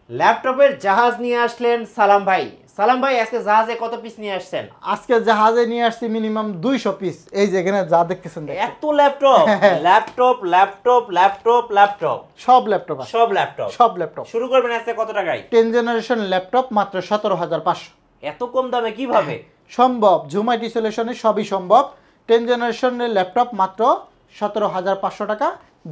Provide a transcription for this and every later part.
ল্যাপটপের জাহাজ নিয়ে আসলেন সালাম ভাই। সালাম ভাই, আজকে জাহাজে কত পিস নিয়ে আসছেন? আজকে জাহাজে নিয়ে আসছি মিনিমাম 200 পিস। এই যে এখানে যা দেখতেছেন এত laptop laptop laptop laptop laptop সব ল্যাপটপ আছে। সব ল্যাপটপ শুরু করবেন আজকে কত টাকায়? 10 জেনারেশন ল্যাপটপ মাত্র 17,500। এত কম দামে কিভাবে সম্ভব? জুম আইটি সলিউশনে সবই সম্ভব। 10 জেনারেশনের ল্যাপটপ মাত্র 17,500 টাকা।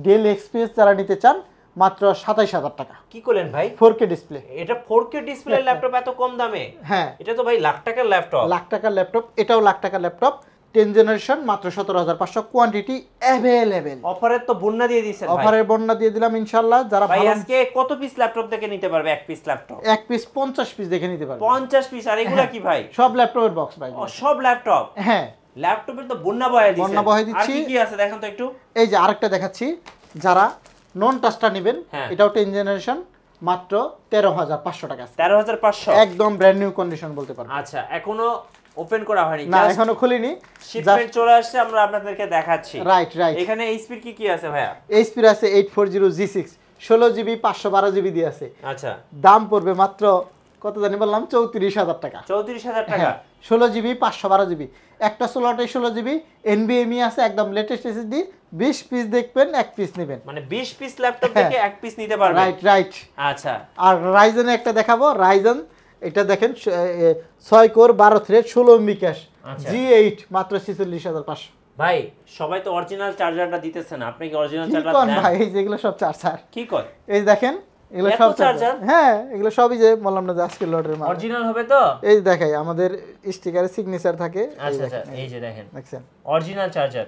ডেল এক্সপিএস যারা নিতে চান মাত্র 27,000 টাকা। কি করলেন ভাই? 4K display. এটা 4K ডিসপ্লে ল্যাপটপ এত কম দামে? হ্যাঁ, এটা তো ভাই লাখ টাকার ল্যাপটপ। লাখ টাকার ল্যাপটপ, এটাও লাখ টাকার ল্যাপটপ। 10 জেনারেশন মাত্র 17,500। Quantity available. অফারের তো বন্যা দিয়ে দিয়েছেন ভাই। অফারের বন্যা দিয়ে দিলাম ইনশাআল্লাহ। যারা ভাই ভালো আজকে কত পিস ল্যাপটপ দেখে নিতে পারবে? এক পিস ল্যাপটপ? এক পিস 50 পিস দেখে নিতে পারবে। 50 পিস? আর এগুলা কি ভাই? সব ল্যাপটপের বক্স ভাই। সব ল্যাপটপ? হ্যাঁ, ল্যাপটপের তো বন্যা বয়ে দিয়েছেন। বন্যা বয়ে আর দিচ্ছি। কি আছে দেখেন তো একটু। এই যে আরেকটা দেখাচ্ছি, যারা নন টাচটা নেবেন এটাও 10 জেনারেশন মাত্র 13,500 টাকা। 13,500 একদম ব্র্যান্ড নিউ কন্ডিশন বলতে পারবো। আচ্ছা, এখনো ওপেন করা হয়নি? না, এখনো খুলিনি। শিপমেন্ট চলে আসছে, আমরা আপনাদেরকে দেখাচ্ছি। রাইট। এখানে এইচপি কি আছে ভাইয়া? এইচপি আছে 840G6 16GB 512GB দিয়ে আছে। আচ্ছা, দাম পড়বে মাত্র কত জানি বললাম 34,000 টাকা। 34,000 টাকা। 16GB 512GB। একটা স্লটে 16GB NVMe আছে, একদম লেটেস্ট এসএসডি। 20 পিস দেখবেন, এক পিস নেবেন। মানে 20 পিস ল্যাপটপ থেকে এক পিস নিতে পারবেন। রাইট। আচ্ছা, আর রাইজেন একটা দেখাবো। রাইজেন এটা দেখেন 6 core 12 thread 16 MB cash G8 মাত্র 46,500। ভাই সবাই তো অরিজিনাল চার্জারটা দিতেছেন, আপনি কি অরিজিনাল চার্জার দেন? ভাই এই যেগুলো সব চার্জার। কি কয়? এই দেখেন এগুলো সব চার্জার। হ্যাঁ, এগুলো সবই যে বললাম না যে আজকে লোডের মাল। অরিজিনাল হবে তো? এই দেখাই, আমাদের স্টিকারে সিগনেচার থাকে। আচ্ছা, এই যে দেখেন অরিজিনাল চার্জার।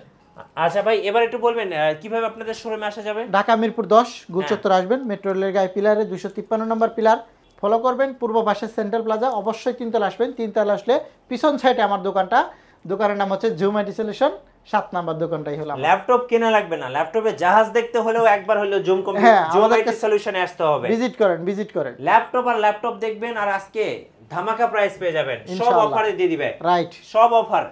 আচ্ছা ভাই, এবার একটু বলবেন কিভাবে আপনাদের শোরুমে আসা যাবে? ঢাকা মিরপুর 10 গুলচত্বর আসবেন, মেট্রো রেলের গায়ে পিলারে 253 নম্বর পিলার ফলো করবেন। পূর্ব পাশে সেন্ট্রাল প্লাজা, অবশ্যই 3 তলা আসবেন। 3 তলা আসলে পিছন সাইডে আমার দোকানটা। দোকানের নাম হচ্ছে জুম আইটি সলিউশন। 7 নাম্বার দোকানটাই হলো। ল্যাপটপ কেনা লাগবে না, ল্যাপটপে জাহাজ দেখতে হলেও একবার হলো জুম আইটি সলিউশনে আসতে হবে। ভিজিট করেন। ল্যাপটপ আর ল্যাপটপ দেখবেন, আর আজকে ধামাকা প্রাইস পেয়ে যাবেন। সব অফারে দিয়ে দিবে। রাইট, সব অফার।